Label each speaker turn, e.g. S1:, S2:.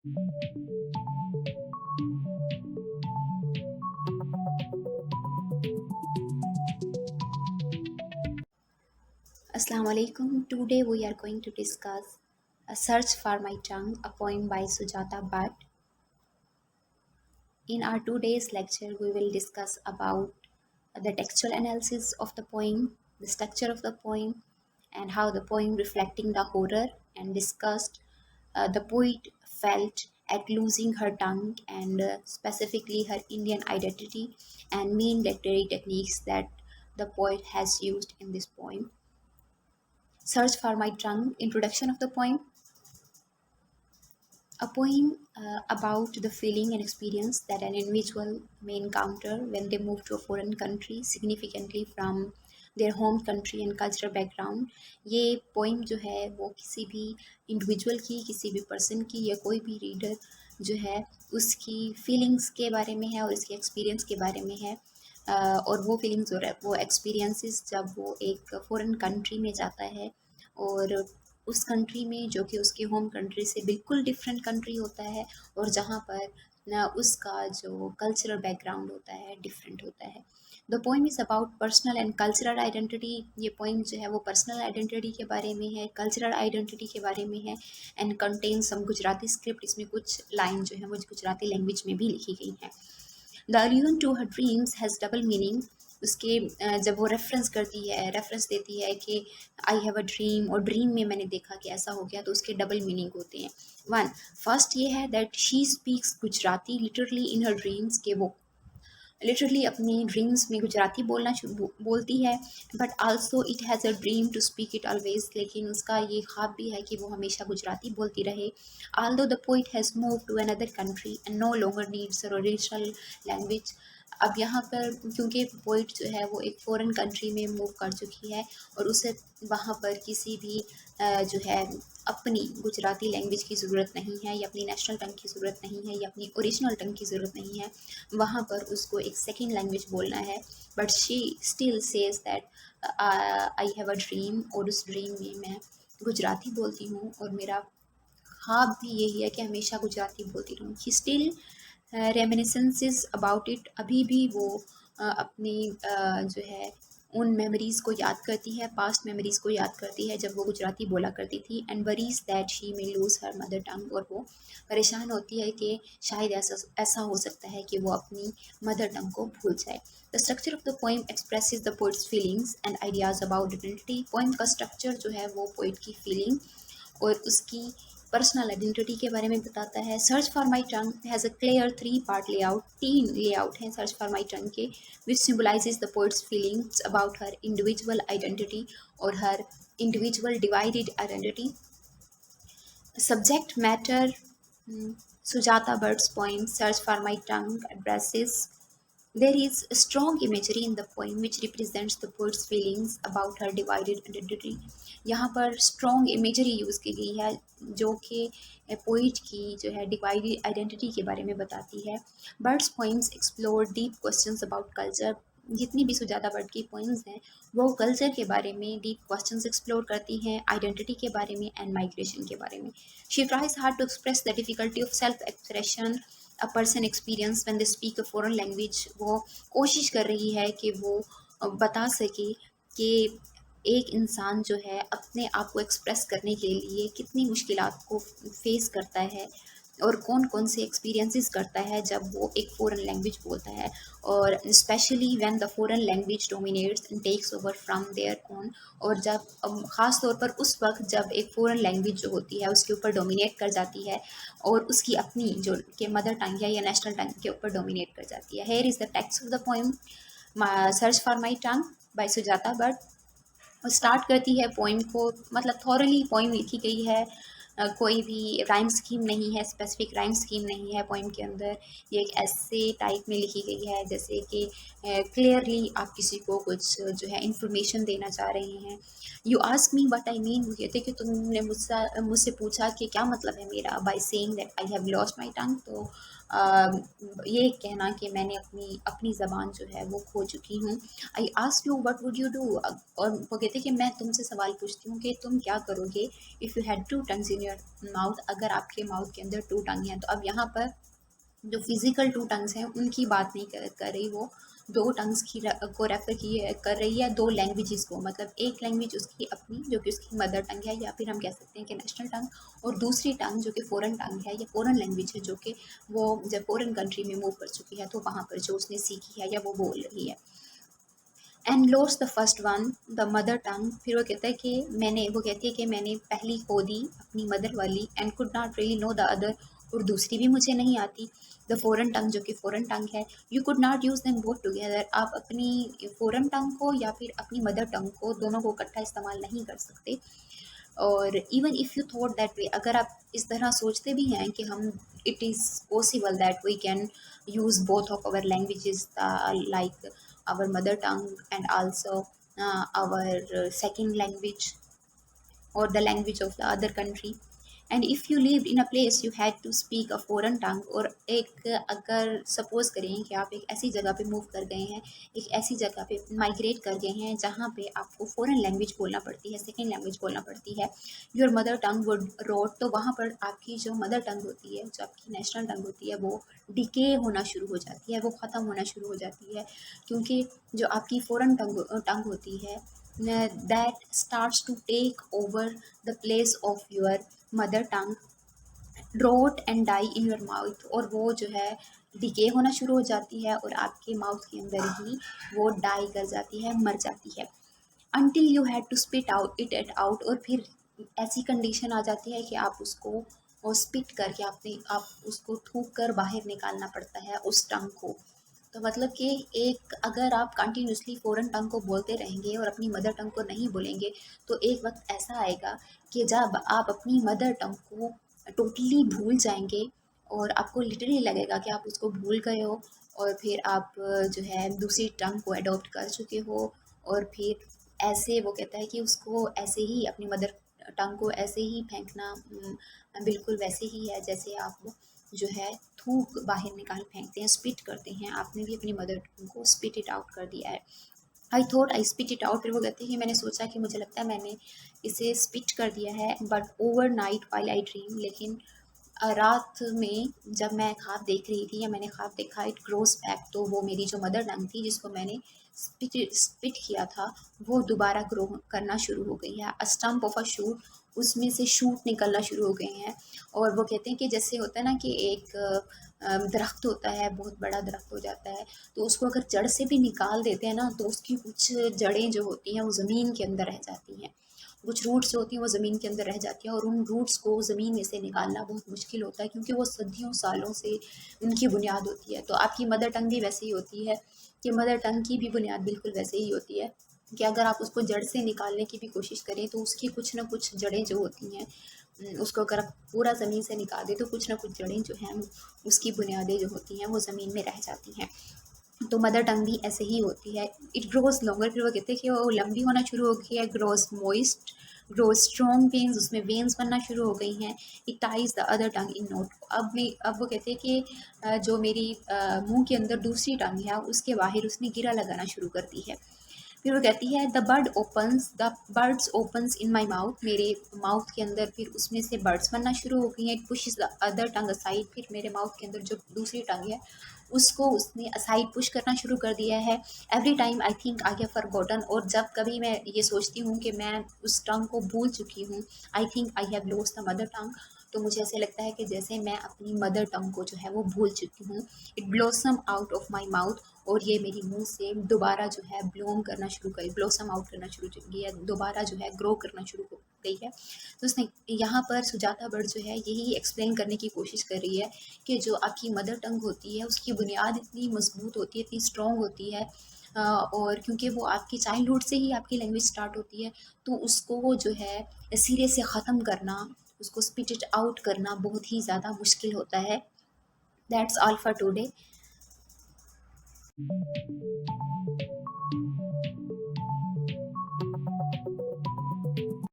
S1: Assalamu alaikum. Today we are going to discuss A Search for My Tongue, a poem by Sujata Bhatt. In our today's lecture, we will discuss about the textual analysis of the poem, the structure of the poem, and how the poem reflecting the horror, and discussed the poet felt at losing her tongue and specifically her Indian identity and main literary techniques that the poet has used in this poem. Search for My Tongue, introduction of the poem. A poem about the feeling and experience that an individual may encounter when they move to a foreign country, significantly from their home country and cultural background. ये poem जो है वो किसी भी individual की, किसी भी person की या कोई भी रीडर जो है उसकी फीलिंग्स के बारे में है और उसके एक्सपीरियंस के बारे में है। और वो फीलिंग्स और वो एक्सपीरियंसेस जब वो एक फ़ॉरेन कंट्री में जाता है और उस कंट्री में जो कि उसके होम कंट्री से बिल्कुल डिफरेंट कंट्री होता है और जहाँ पर न उसका जो कल्चरल बैकग्राउंड होता है डिफरेंट होता है। The poem is about personal and cultural identity. ये पोइम जो है वो पर्सनल आइडेंटिटी के बारे में है, कल्चरल आइडेंटिटी के बारे में है and contain some Gujarati script. इसमें कुछ लाइन जो है वो गुजराती लैंग्वेज में भी लिखी गई है। The allusion to her dreams has double meaning. उसके जब वो रेफरेंस करती है, रेफरेंस देती है कि आई हैव अ ड्रीम और ड्रीम में मैंने देखा कि ऐसा हो गया, तो उसके डबल मीनिंग होते हैं। वन, फर्स्ट ये है that she speaks Gujarati literally in her dreams, के वो लिटरली अपनी ड्रीम्स में गुजराती बोलती है। But also it has a dream to speak it always, लेकिन उसका ये ख्वाब भी है कि वो हमेशा गुजराती बोलती रहे। Although the poet has move to another country and no longer needs a original language. अब यहाँ पर क्योंकि पोइट जो है वो एक फ़ॉरेन कंट्री में मूव कर चुकी है और उसे वहाँ पर किसी भी जो है अपनी गुजराती लैंग्वेज की ज़रूरत नहीं है या अपनी नेशनल टंग की ज़रूरत नहीं है या अपनी ओरिजिनल टंग की ज़रूरत नहीं है। वहाँ पर उसको एक सेकेंड लैंग्वेज बोलना है। But she still says that I have a dream, और उस ड्रीम में मैं गुजराती बोलती हूँ और मेरा ख्वाब भी यही है कि हमेशा गुजराती बोलती रहूँ। He still reminiscences about it. अभी भी वो अपनी जो है उन मेमोरीज़ को याद करती है, पास्ट मेमोरीज़ को याद करती है जब वो गुजराती बोला करती थी। And worries that she may lose her mother tongue, और वो परेशान होती है कि शायद ऐसा ऐसा हो सकता है कि वो अपनी मदर टंग को भूल जाए। The structure of the poem expresses the poet's feelings and ideas about identity. Poem का स्ट्रक्चर जो है वो पोइट की फीलिंग और उसकी पर्सनल आइडेंटिटी के बारे में बताता है। Search for my tongue has a clear 3 part layout. 3 layout हैं सर्च फॉर माई टंग के, which symbolises the poet's feelings about her individual identity और her individual divided identity. Subject matter, Sujata Bhatt's poem Search for My Tongue addresses. There is a strong imagery in the poem which represents the poet's feelings about her divided identity. यहाँ पर strong imagery use की गई है जो कि poet की जो है डिवाइडेड आइडेंटिटी के बारे में बताती है। Birds poems explore deep questions about culture. जितनी भी सुजाता बर्ड की पोइम्स हैं वो कल्चर के बारे में डीप क्वेश्चंस एक्सप्लोर करती हैं, आइडेंटिटी के बारे में एंड माइग्रेशन के बारे में। She tries hard to express the difficulty of self expression a person experiences when they speak a foreign language. वो कोशिश कर रही है कि वो बता सके कि एक इंसान जो है अपने आप को एक्सप्रेस करने के लिए कितनी मुश्किलात को फेस करता है और कौन कौन से एक्सपीरियंसेस करता है जब वो एक फ़ॉरेन लैंग्वेज बोलता है, और especially when the foreign language dominates and takes over from their own. और जब ख़ास तौर पर उस वक्त जब एक फ़ॉरेन लैंग्वेज जो होती है उसके ऊपर डोमिनेट कर जाती है और उसकी अपनी जो कि मदर टंग है या नेशनल टंग के ऊपर डोमिनेट कर जाती है। Here is the text of the poem search for my tongue by Sujata Bhatt. Start करती है पोइम को, मतलब थॉरली पोइम लिखी गई है। कोई भी राइम स्कीम नहीं है, स्पेसिफिक राइम स्कीम नहीं है पोइम के अंदर। ये एक ऐसे टाइप में लिखी गई है जैसे कि क्लियरली आप किसी को कुछ जो है इंफॉर्मेशन देना चाह रहे हैं। You ask me what I mean, वो कहते कि तुमने मुझसे पूछा कि क्या मतलब है मेरा by saying that I have lost my tongue. तो ये कहना कि मैंने अपनी अपनी ज़बान जो है वो खो चुकी हूँ। I ask you what would you do, और वो कहते हैं कि मैं तुमसे सवाल पूछती हूँ कि तुम क्या करोगे if you had two tongues in your mouth, अगर आपके माउथ के अंदर टू टंग हैं। तो अब यहाँ पर जो फिजिकल टू टंग्स हैं उनकी बात नहीं कर रही वो, दो टंग्स की को रेफर की कर रही है, दो लैंग्वेजेस को, मतलब एक लैंग्वेज उसकी अपनी जो कि उसकी मदर टंग है, या फिर हम कह सकते हैं कि नेशनल टंग, और दूसरी टंग जो कि फ़ॉरेन टंग है या फ़ॉरेन लैंग्वेज है, जो कि वो जब फ़ॉरेन कंट्री में मूव कर चुकी है तो वहाँ पर जो उसने सीखी है या वो बोल रही है। And loss the first one the mother tongue, फिर वो कहता है कि वो कहती है कि मैंने पहली खो दी अपनी मदर वाली, and could not really know the other, और दूसरी भी मुझे नहीं आती, द फ़ॉरेन टंग जो कि फ़ॉरेन टंग है। You could not use them both together, आप अपनी फ़ॉरेन टंग को या फिर अपनी मदर टंग को दोनों को इकट्ठा इस्तेमाल नहीं कर सकते। और even if you thought that way, अगर आप इस तरह सोचते भी हैं कि हम it is possible that we can use both of our languages, like our mother tongue and also our second language or the language of the other country, and if you lived in a place you had to speak a foreign tongue, और एक अगर suppose करें कि आप एक ऐसी जगह पे मूव कर गए हैं, एक ऐसी जगह पे माइग्रेट कर गए हैं जहाँ पे आपको फ़ॉरेन लैंग्वेज बोलना पड़ती है, सेकेंड लैंग्वेज बोलना पड़ती है, your mother tongue would rot, तो वहाँ पर आपकी जो मदर टंग होती है, जो आपकी नेशनल टंग होती है, वो डिके होना शुरू हो जाती है, वो ख़त्म होना शुरू हो जाती है, क्योंकि जो आपकी फ़ॉरेन टंग टंग होती है that starts to take over the place of your mother tongue, rot and die in your mouth, और वो जो है डिके होना शुरू हो जाती है और आपके माउथ के अंदर ही वो डाई कर जाती है, मर जाती है, until you had to spit out it out, और फिर ऐसी कंडीशन आ जाती है कि आप उसको और स्पिट करके आप उसको थूक कर बाहर निकालना पड़ता है उस टंग को। तो मतलब कि एक अगर आप कंटिन्यूसली फ़ॉरेन टंग को बोलते रहेंगे और अपनी मदर टंग को नहीं बोलेंगे, तो एक वक्त ऐसा आएगा कि जब आप अपनी मदर टंग को टोटली भूल जाएंगे और आपको लिटरली लगेगा कि आप उसको भूल गए हो, और फिर आप जो है दूसरी टंग को अडॉप्ट कर चुके हो, और फिर ऐसे वो कहता है कि उसको ऐसे ही अपनी मदर टंग को ऐसे ही फेंकना बिल्कुल वैसे ही है जैसे आप जो है थूक बाहर निकाल फेंकते हैं, स्पिट करते हैं, आपने भी अपनी मदर टंग को स्पिट इट आउट कर दिया है। I thought I spit it out, फिर वो कहते हैं कि मैंने सोचा कि मुझे लगता है मैंने इसे स्पिट कर दिया है, but over night while I dream, लेकिन रात में जब मैं ख्वाब देख रही थी या मैंने ख्वाब देखा, इट ग्रोस बैक, तो वो मेरी जो मदर टंग थी जिसको मैंने स्पिट किया था, वो दोबारा ग्रो करना शुरू हो गई है। अ स्टम्प ऑफ अ शूट, उसमें से शूट निकलना शुरू हो गए हैं, और वो कहते हैं कि जैसे होता है ना कि एक दरख्त होता है, बहुत बड़ा दरख्त हो जाता है, तो उसको अगर जड़ से भी निकाल देते हैं ना, तो उसकी कुछ जड़ें जो होती हैं वो ज़मीन के अंदर रह जाती हैं, कुछ रूट्स जो होती हैं वो ज़मीन के अंदर रह जाती हैं, और उन रूट्स को ज़मीन में से निकालना बहुत मुश्किल होता है, क्योंकि वो सदियों सालों से उनकी बुनियाद होती है। तो आपकी मदर टंग भी वैसे ही होती है कि मदर टंग की भी बुनियाद बिल्कुल वैसे ही होती है कि अगर आप उसको जड़ से निकालने की भी कोशिश करें तो उसकी कुछ ना कुछ जड़ें जो होती हैं, उसको अगर आप पूरा ज़मीन से निकाल दें तो कुछ ना कुछ जड़ें जो हैं उसकी बुनियादें जो होती हैं वो ज़मीन में रह जाती हैं। तो मदर टंग भी ऐसे ही होती है, इट ग्रोज लॉन्गर, फिर वो कहते हैं कि वो लंबी होना शुरू हो गई है, grows moist, grow strong veins, उसमें वेन्स बनना शुरू हो गई हैं, it ties the other tongue in note, अब वो कहते हैं कि जो मेरी मुंह के अंदर दूसरी टंग है उसके बाहर उसने गिरा लगाना शुरू कर दी है। फिर वो कहती है the birds opens in my mouth, मेरे माउथ के अंदर फिर उसमें से बर्ड्स बनना शुरू हो गई हैं, it pushes the other tongue aside, फिर मेरे माउथ के अंदर जो दूसरी टंग है उसको उसने असाइड पुश करना शुरू कर दिया है। Every time I think I have forgotten, और जब कभी मैं ये सोचती हूँ कि मैं उस टंग को भूल चुकी हूँ, I think I have lost the mother tongue, तो मुझे ऐसे लगता है कि जैसे मैं अपनी मदर टंग को जो है वो भूल चुकी हूँ। It blossom out of my mouth, और ये मेरी मुंह से दोबारा जो है ब्लूम करना शुरू करी, ब्लॉसम आउट करना शुरू की है, दोबारा जो है ग्रो करना शुरू हो गई है। तो उसने यहाँ पर सुजाता बर्ड जो है यही एक्सप्लेन करने की कोशिश कर रही है कि जो आपकी मदर टंग होती है उसकी बुनियाद इतनी मजबूत होती है, इतनी स्ट्रॉन्ग होती है, और क्योंकि वो आपकी चाइल्डहुड से ही आपकी लैंग्वेज स्टार्ट होती है, तो उसको वो जो है सिरे से ख़त्म करना, उसको स्पिट इट आउट करना बहुत ही ज़्यादा मुश्किल होता है। That's all for today.